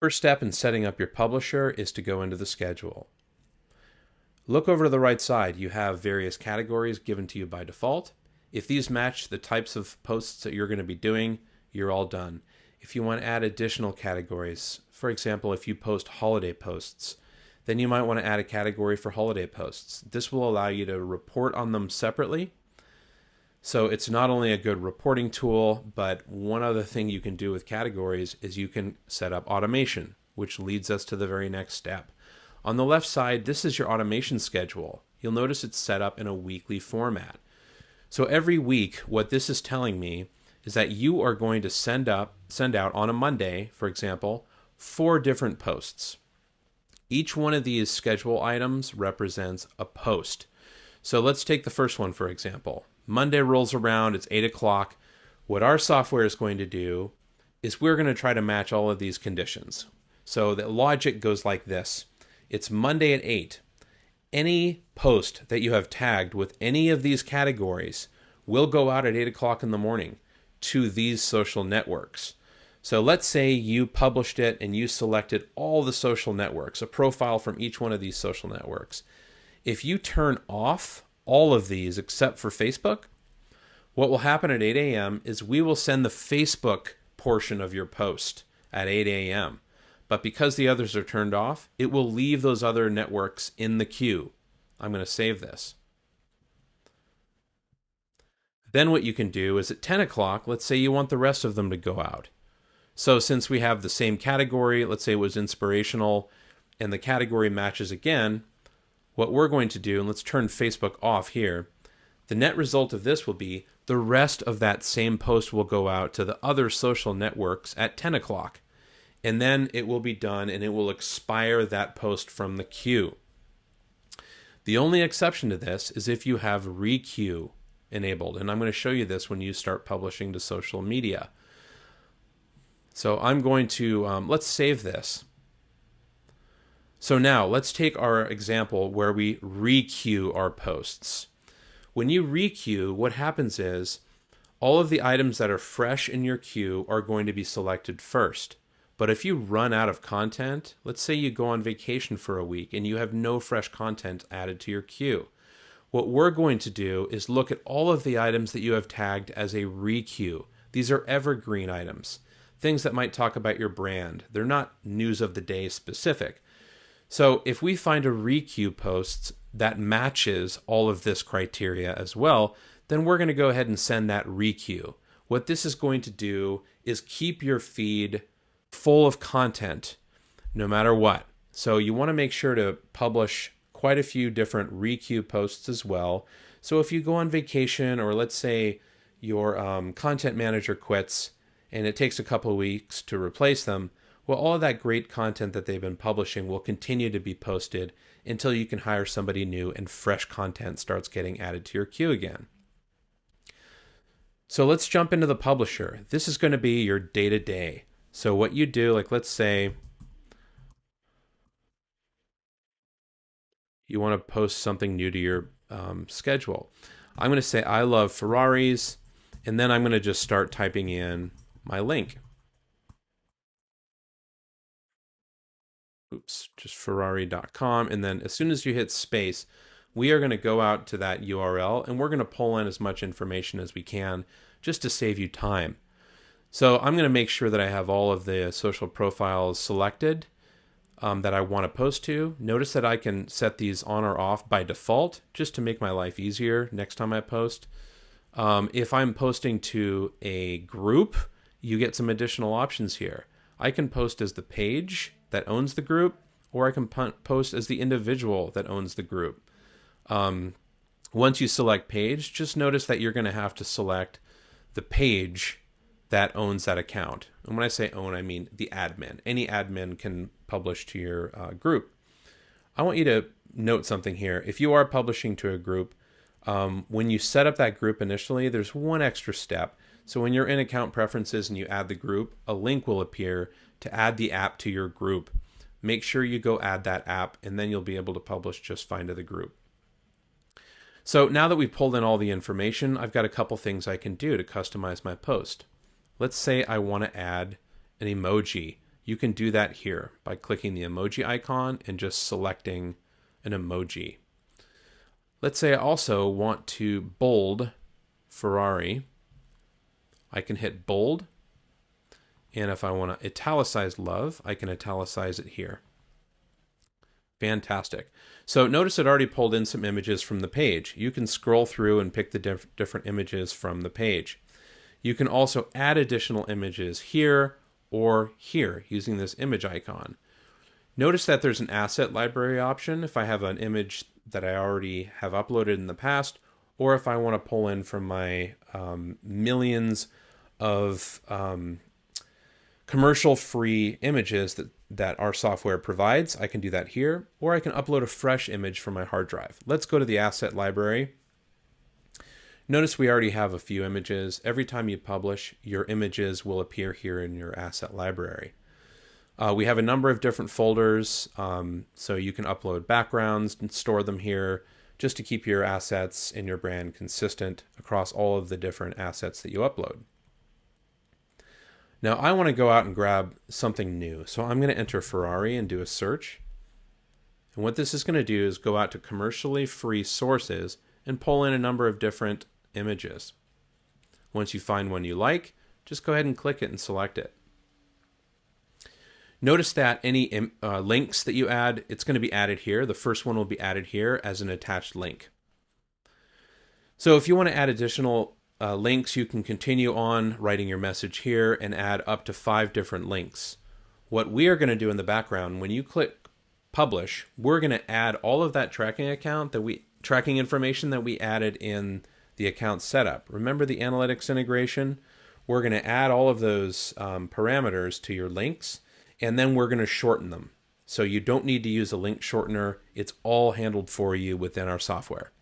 First step in setting up your publisher is to go into the schedule. Look over to the right side. You have various categories given to you by default. If these match the types of posts that you're going to be doing, you're all done. If you want to add additional categories, for example, if you post holiday posts, then you might want to add a category for holiday posts. This will allow you to report on them separately. So it's not only a good reporting tool, but one other thing you can do with categories is you can set up automation, which leads us to the very next step. On the left side, this is your automation schedule. You'll notice it's set up in a weekly format. So every week, what this is telling me is that you are going to send out on a Monday, for example, 4 different posts. Each one of these schedule items represents a post. So let's take the first one, for example. Monday rolls around, it's 8 o'clock. What our software is going to do is we're going to try to match all of these conditions. So the logic goes like this. It's Monday at 8. Any post that you have tagged with any of these categories will go out at 8 o'clock in the morning to these social networks. So let's say you published it and you selected all the social networks, a profile from each one of these social networks. If you turn off all of these except for Facebook, what will happen at 8 a.m. is we will send the Facebook portion of your post at 8 a.m. But because the others are turned off, it will leave those other networks in the queue. I'm going to save this. Then what you can do is at 10 o'clock, let's say you want the rest of them to go out. So since we have the same category, let's say it was inspirational, and the category matches again, what we're going to do, and let's turn Facebook off here, the net result of this will be the rest of that same post will go out to the other social networks at 10 o'clock. And then it will be done and it will expire that post from the queue. The only exception to this is if you have requeue enabled. And I'm going to show you this when you start publishing to social media. So I'm going to, let's save this. So now let's take our example where we requeue our posts. When you requeue, what happens is all of the items that are fresh in your queue are going to be selected first. But if you run out of content, let's say you go on vacation for a week and you have no fresh content added to your queue. What we're going to do is look at all of the items that you have tagged as a requeue. These are evergreen items, things that might talk about your brand. They're not news of the day specific. So if we find a requeue post that matches all of this criteria as well, then we're going to go ahead and send that requeue. What this is going to do is keep your feed full of content no matter what. So you want to make sure to publish quite a few different requeue posts as well. So if you go on vacation, or let's say your content manager quits and it takes a couple of weeks to replace them, well, all of that great content that they've been publishing will continue to be posted until you can hire somebody new and fresh content starts getting added to your queue again. So let's jump into the publisher. This is going to be your day-to-day. So what you do, like let's say you want to post something new to your schedule. I'm going to say I love Ferraris, and then I'm going to just start typing in my link. Oops, just Ferrari.com. And then as soon as you hit space, we are going to go out to that URL and we're going to pull in as much information as we can just to save you time. So I'm going to make sure that I have all of the social profiles selected that I want to post to. Notice that I can set these on or off by default just to make my life easier next time I post. If I'm posting to a group, you get some additional options here. I can post as the page that owns the group, or I can post as the individual that owns the group. Once you select page, just notice that you're going to have to select the page that owns that account. And when I say own, I mean the admin. Any admin can publish to your group. I want you to note something here. If you are publishing to a group, when you set up that group initially, there's one extra step. So when you're in account preferences and you add the group, a link will appear to add the app to your group. Make sure you go add that app, and then you'll be able to publish just fine to the group. So now that we've pulled in all the information, I've got a couple things I can do to customize my post. Let's say I want to add an emoji. You can do that here by clicking the emoji icon and just selecting an emoji. Let's say I also want to bold Ferrari. I can hit bold, and if I want to italicize love, I can italicize it here. Fantastic. So notice it already pulled in some images from the page. You can scroll through and pick the different images from the page. You can also add additional images here or here using this image icon. Notice that there's an asset library option if I have an image that I already have uploaded in the past, or if I want to pull in from my millions of commercial-free images that our software provides. I can do that here, or I can upload a fresh image from my hard drive. Let's go to the asset library. Notice we already have a few images. Every time you publish, your images will appear here in your asset library. We have a number of different folders, so you can upload backgrounds and store them here just to keep your assets and your brand consistent across all of the different assets that you upload. Now I want to go out and grab something new, so I'm going to enter Ferrari and do a search. And what this is going to do is go out to commercially free sources and pull in a number of different images. Once you find one you like, just go ahead and click it and select it. Notice that any links that you add, it's going to be added here. The first one will be added here as an attached link. So if you want to add additional links, you can continue on writing your message here and add up to 5 different links. What we are going to do in the background, when you click publish, we're going to add all of that tracking information that we added in the account setup. Remember the analytics integration? We're going to add all of those parameters to your links, and then we're going to shorten them. So you don't need to use a link shortener. It's all handled for you within our software.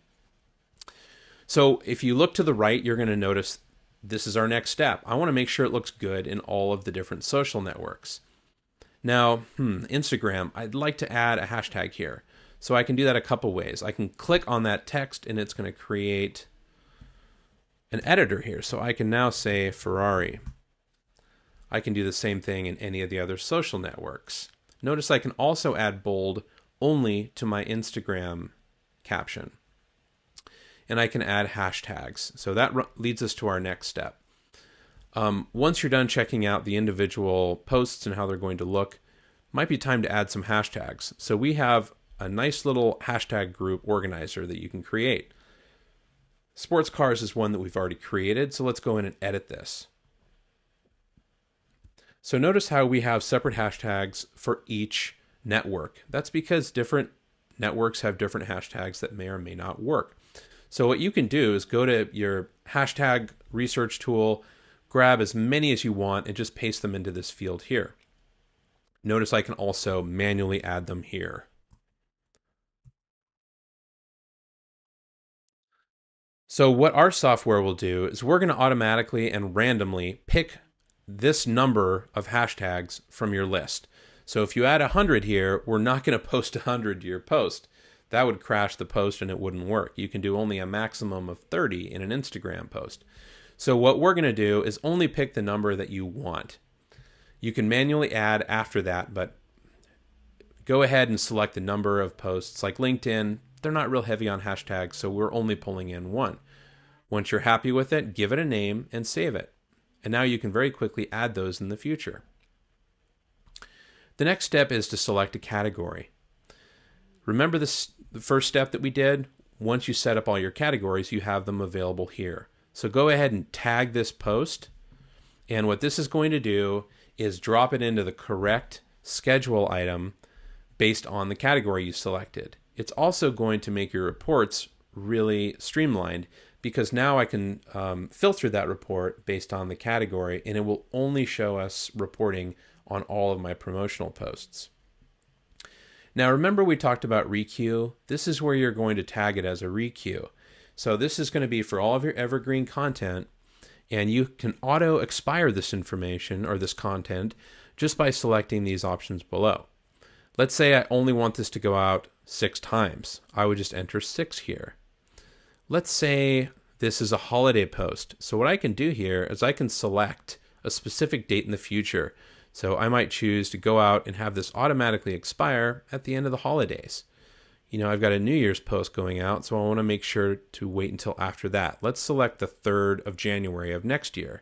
So if you look to the right, you're going to notice this is our next step. I want to make sure it looks good in all of the different social networks. Now, Instagram, I'd like to add a hashtag here. So I can do that a couple ways. I can click on that text and it's going to create an editor here. So I can now say Ferrari. I can do the same thing in any of the other social networks. Notice I can also add bold only to my Instagram caption. And I can add hashtags. So that leads us to our next step. Once you're done checking out the individual posts and how they're going to look, might be time to add some hashtags. So we have a nice little hashtag group organizer that you can create. Sports cars is one that we've already created, so let's go in and edit this. So notice how we have separate hashtags for each network. That's because different networks have different hashtags that may or may not work. So what you can do is go to your hashtag research tool, grab as many as you want, and just paste them into this field here. Notice I can also manually add them here. So what our software will do is we're going to automatically and randomly pick this number of hashtags from your list. So if you add 100 here, we're not going to post 100 to your post. That would crash the post and it wouldn't work. You can do only a maximum of 30 in an Instagram post. So what we're going to do is only pick the number that you want. You can manually add after that, but go ahead and select the number of posts. Like LinkedIn, they're not real heavy on hashtags, so we're only pulling in one. Once you're happy with it, give it a name and save it. And now you can very quickly add those in the future. The next step is to select a category. Remember the first step that we did? Once you set up all your categories, you have them available here. So go ahead and tag this post. And what this is going to do is drop it into the correct schedule item based on the category you selected. It's also going to make your reports really streamlined because now I can filter that report based on the category, and it will only show us reporting on all of my promotional posts. Now remember we talked about requeue. This is where you're going to tag it as a requeue. So this is going to be for all of your evergreen content, and you can auto expire this information or this content just by selecting these options below. Let's say I only want this to go out 6 times. I would just enter 6 here. Let's say this is a holiday post. So what I can do here is I can select a specific date in the future. So I might choose to go out and have this automatically expire at the end of the holidays. I've got a New Year's post going out, so I want to make sure to wait until after that. Let's select the 3rd of January of next year.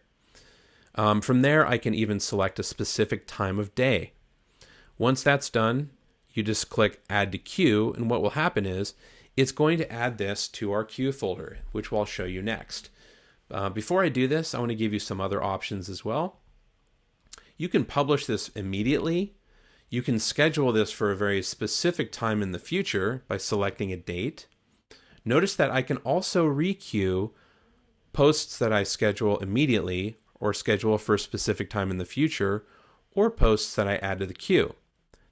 From there, I can even select a specific time of day. Once that's done, you just click Add to Queue, and what will happen is it's going to add this to our queue folder, which I'll show you next. Before I do this, I want to give you some other options as well. You can publish this immediately. You can schedule this for a very specific time in the future by selecting a date. Notice that I can also requeue posts that I schedule immediately or schedule for a specific time in the future, or posts that I add to the queue.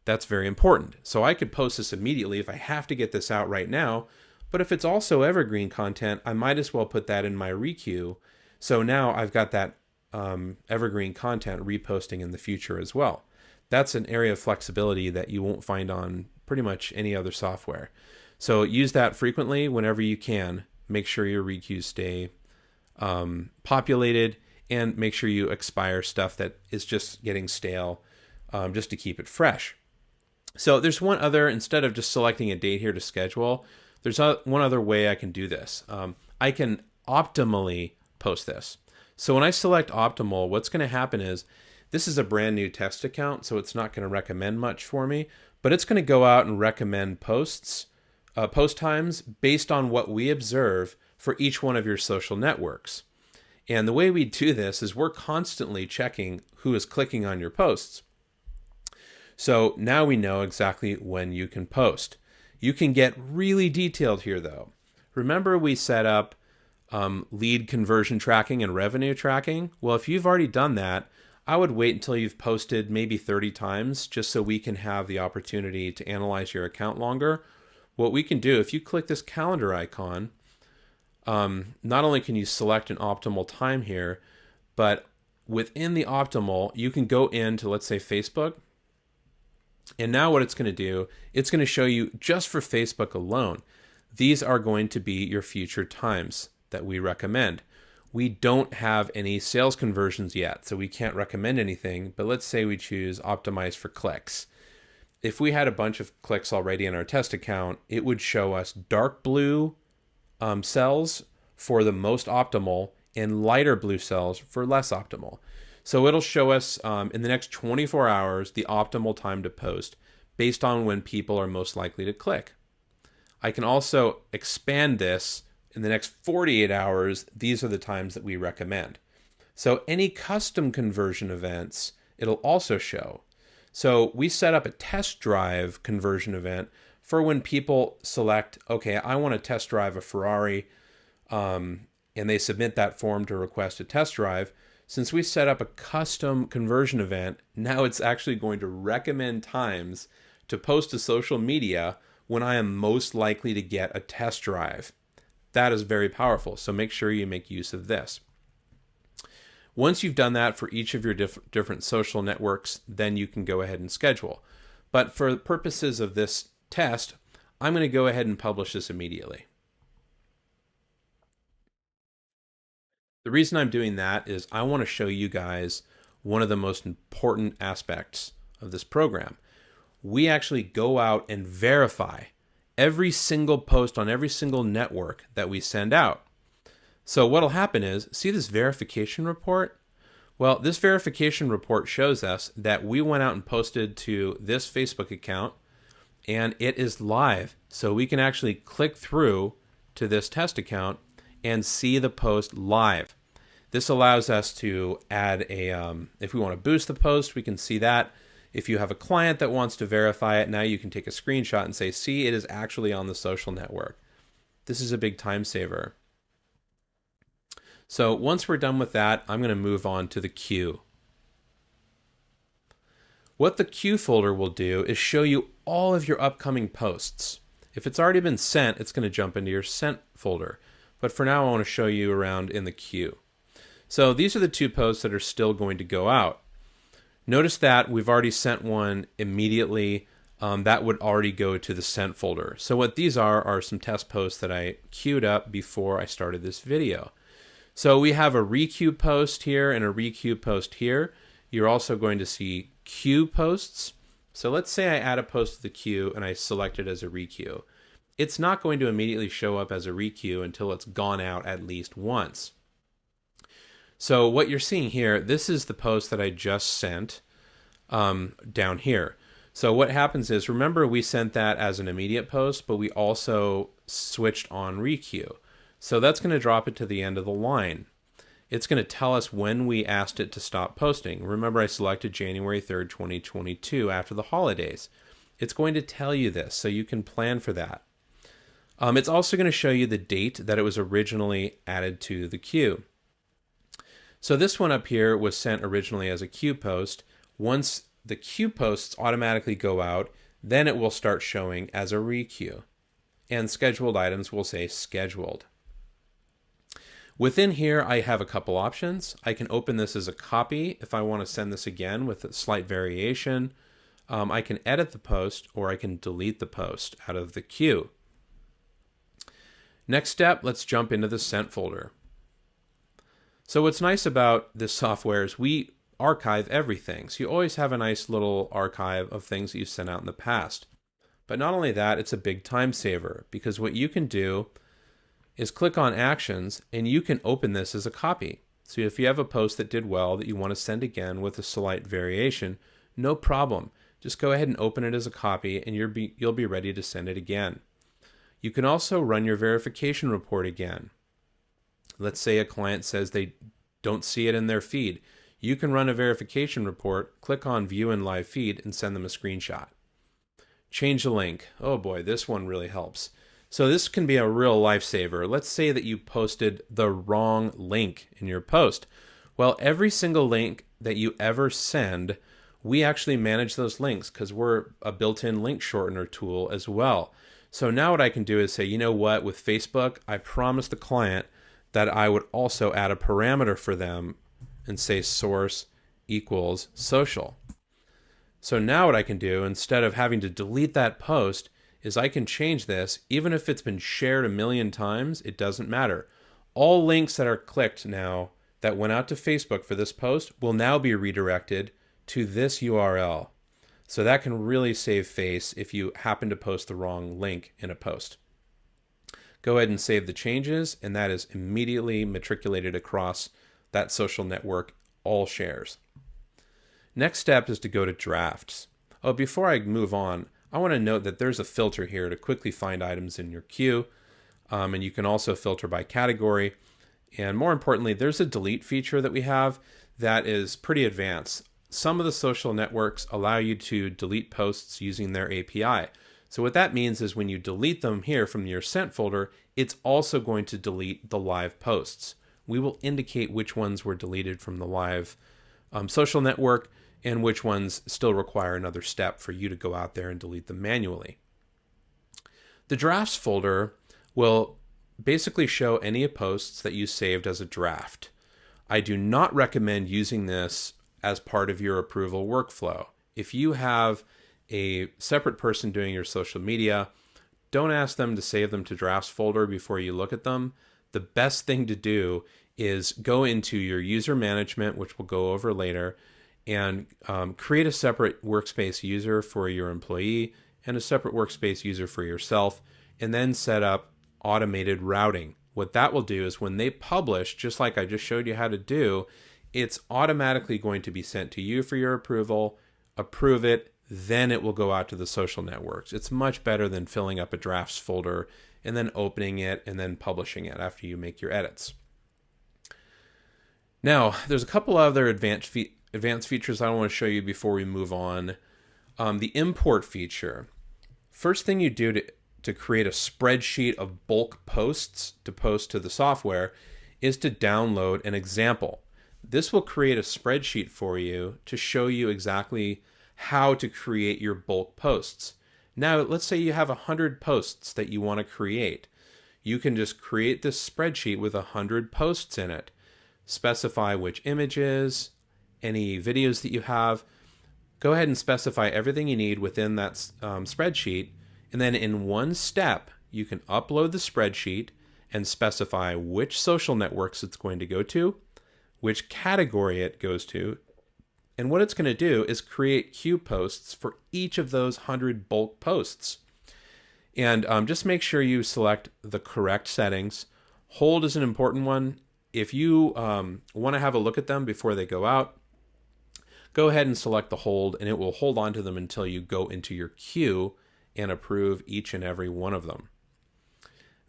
That's very important. So I could post this immediately if I have to get this out right now, but if it's also evergreen content, I might as well put that in my requeue. So now I've got that evergreen content reposting in the future as well. That's an area of flexibility that you won't find on pretty much any other software. So use that frequently whenever you can. Make sure your requeues stay populated, and make sure you expire stuff that is just getting stale, just to keep it fresh. So there's one other, instead of just selecting a date here to schedule, there's one other way I can do this. I can optimally post this. So when I select optimal, what's going to happen is, this is a brand new test account, so it's not going to recommend much for me, but it's going to go out and recommend post times based on what we observe for each one of your social networks. And the way we do this is we're constantly checking who is clicking on your posts. So now we know exactly when you can post. You can get really detailed here though. Remember we set up lead conversion tracking and revenue tracking? Well, if you've already done that, I would wait until you've posted maybe 30 times just so we can have the opportunity to analyze your account longer. What we can do, if you click this calendar icon, not only can you select an optimal time here, but within the optimal, you can go into, let's say, Facebook. And now what it's going to do, it's going to show you just for Facebook alone. These are going to be your future times that we recommend. We don't have any sales conversions yet, so we can't recommend anything, but let's say we choose optimize for clicks. If we had a bunch of clicks already in our test account, it would show us dark blue cells for the most optimal and lighter blue cells for less optimal. So it'll show us in the next 24 hours the optimal time to post based on when people are most likely to click. I can also expand this. In the next 48 hours, these are the times that we recommend. So any custom conversion events, it'll also show. So we set up a test drive conversion event for when people select, okay, I want to test drive a Ferrari, and they submit that form to request a test drive. Since we set up a custom conversion event, now it's actually going to recommend times to post to social media when I am most likely to get a test drive. That is very powerful, so make sure you make use of this. Once you've done that for each of your different social networks, then you can go ahead and schedule. But for the purposes of this test, I'm going to go ahead and publish this immediately. The reason I'm doing that is I want to show you guys one of the most important aspects of this program. We actually go out and verify every single post on every single network that we send out. So what'll happen is, see this verification report? Well, this verification report shows us that we went out and posted to this Facebook account and it is live. So we can actually click through to this test account and see the post live. This allows us to add if we want to boost the post, we can see that. If you have a client that wants to verify it, now you can take a screenshot and say, see, it is actually on the social network. This is a big time saver. So once we're done with that, I'm going to move on to the queue. What the queue folder will do is show you all of your upcoming posts. If it's already been sent, it's going to jump into your sent folder. But for now, I want to show you around in the queue. So these are the 2 posts that are still going to go out. Notice that we've already sent one immediately. That would already go to the sent folder. So what these are some test posts that I queued up before I started this video. So we have a requeue post here and a requeue post here. You're also going to see queue posts. So let's say I add a post to the queue and I select it as a requeue. It's not going to immediately show up as a requeue until it's gone out at least once. So what you're seeing here, this is the post that I just sent down here. So what happens is, remember we sent that as an immediate post, but we also switched on requeue. So that's going to drop it to the end of the line. It's going to tell us when we asked it to stop posting. Remember, I selected January 3rd, 2022 after the holidays. It's going to tell you this, so you can plan for that. It's also going to show you the date that it was originally added to the queue. So this one up here was sent originally as a queue post. Once the queue posts automatically go out, then it will start showing as a requeue. And scheduled items will say scheduled. Within here, I have a couple options. I can open this as a copy if I want to send this again with a slight variation. I can edit the post, or I can delete the post out of the queue. Next step, let's jump into the sent folder. So what's nice about this software is we archive everything. So you always have a nice little archive of things that you've sent out in the past. But not only that, it's a big time saver, because what you can do is click on actions and you can open this as a copy. So if you have a post that did well that you want to send again with a slight variation, no problem. Just go ahead and open it as a copy and you'll be ready to send it again. You can also run your verification report again. Let's say a client says they don't see it in their feed. You can run a verification report, click on view in live feed, and send them a screenshot. Change the link. Oh boy, this one really helps. So this can be a real lifesaver. Let's say that you posted the wrong link in your post. Well, every single link that you ever send, we actually manage those links because we're a built-in link shortener tool as well. So now what I can do is say, you know what, with Facebook, I promised the client that I would also add a parameter for them and say source equals social. So now what I can do, instead of having to delete that post, is I can change this. Even if it's been shared 1,000,000 times, it doesn't matter. All links that are clicked now that went out to Facebook for this post will now be redirected to this URL. So that can really save face if you happen to post the wrong link in a post. Go ahead and save the changes, and that is immediately matriculated across that social network, all shares. Next step is to go to drafts. Oh, before I move on, I want to note that there's a filter here to quickly find items in your queue, and you can also filter by category. And more importantly, there's a delete feature that we have that is pretty advanced. Some of the social networks allow you to delete posts using their API. So what that means is when you delete them here from your sent folder, it's also going to delete the live posts. We will indicate which ones were deleted from the live social network and which ones still require another step for you to go out there and delete them manually. The drafts folder will basically show any posts that you saved as a draft. I do not recommend using this as part of your approval workflow. If you have a separate person doing your social media, don't ask them to save them to drafts folder before you look at them. The best thing to do is go into your user management, which we'll go over later, and create a separate workspace user for your employee and a separate workspace user for yourself, and then set up automated routing. What that will do is when they publish, just like I just showed you how to do, it's automatically going to be sent to you for your approval, approve it, then it will go out to the social networks. It's much better than filling up a drafts folder and then opening it and then publishing it after you make your edits. Now, there's a couple other advanced features I want to show you before we move on. The import feature. First thing you do to create a spreadsheet of bulk posts to post to the software is to download an example. This will create a spreadsheet for you to show you exactly how to create your bulk posts. Now, let's say you have 100 posts that you want to create. You can just create this spreadsheet with 100 posts in it. Specify which images, any videos that you have. Go ahead and specify everything you need within that spreadsheet. And then in one step, you can upload the spreadsheet and specify which social networks it's going to go to, which category it goes to, And what it's going to do is create queue posts for each of those 100 bulk posts. And just make sure you select the correct settings. Hold is an important one. If you want to have a look at them before they go out, go ahead and select the hold, and it will hold on to them until you go into your queue and approve each and every one of them.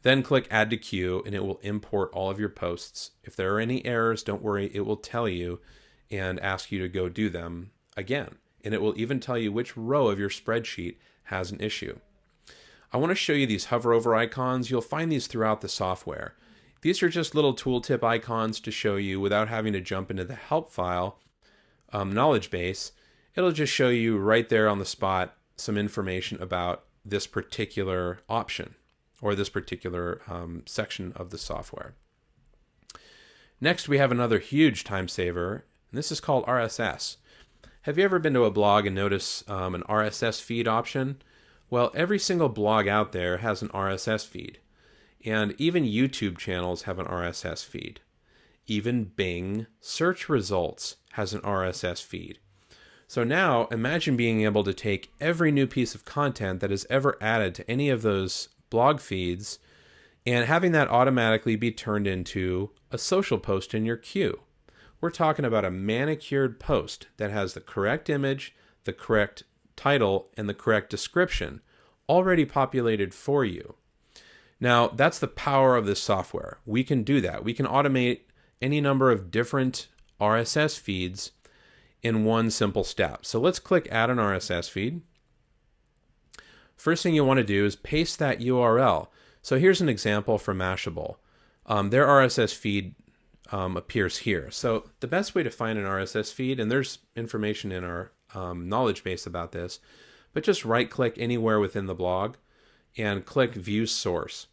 Then click Add to Queue, and it will import all of your posts. If there are any errors, don't worry, it will tell you and ask you to go do them again. And it will even tell you which row of your spreadsheet has an issue. I want to show you these hover over icons. You'll find these throughout the software. These are just little tooltip icons to show you without having to jump into the help file knowledge base. It'll just show you right there on the spot some information about this particular option or this particular section of the software. Next, we have another huge time saver, and this is called RSS. Have you ever been to a blog and notice an RSS feed option? Well, every single blog out there has an RSS feed, and even YouTube channels have an RSS feed. Even Bing search results has an RSS feed. So now imagine being able to take every new piece of content that is ever added to any of those blog feeds and having that automatically be turned into a social post in your queue. We're talking about a manicured post that has the correct image, the correct title, and the correct description already populated for you. Now, that's the power of this software. We can do that. We can automate any number of different RSS feeds in one simple step. So let's click Add an RSS feed. First thing you want to do is paste that URL. So here's an example from Mashable. Their RSS feed appears here. So the best way to find an RSS feed, and there's information in our knowledge base about this, but just right-click anywhere within the blog and click View Source.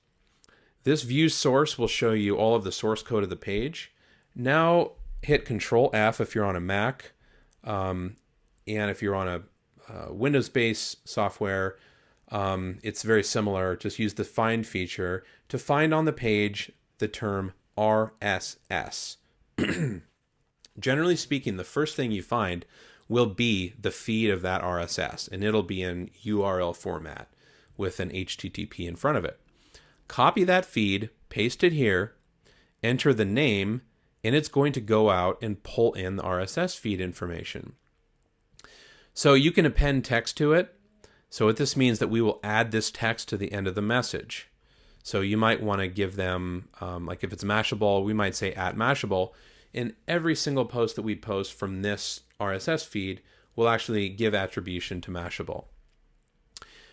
This View Source will show you all of the source code of the page. Now hit Control F if you're on a Mac, and if you're on a Windows-based software, it's very similar. Just use the Find feature to find on the page the term RSS. Generally speaking, the first thing you find will be the feed of that RSS, and it'll be in URL format with an HTTP in front of it. Copy that feed, paste it here, enter the name, and it's going to go out and pull in the RSS feed information. So you can append text to it. So what this means that we will add this text to the end of the message. So you might want to give them, like if it's Mashable, we might say @Mashable. And every single post that we post from this RSS feed will actually give attribution to Mashable.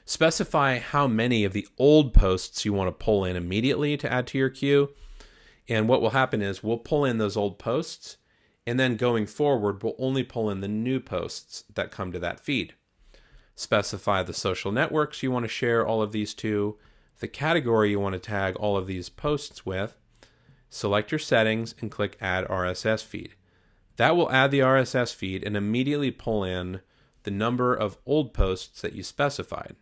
Specify how many of the old posts you want to pull in immediately to add to your queue. And what will happen is we'll pull in those old posts, and then going forward, we'll only pull in the new posts that come to that feed. Specify the social networks you want to share all of these to, the category you want to tag all of these posts with, select your settings, and click Add RSS Feed. That will add the RSS feed and immediately pull in the number of old posts that you specified.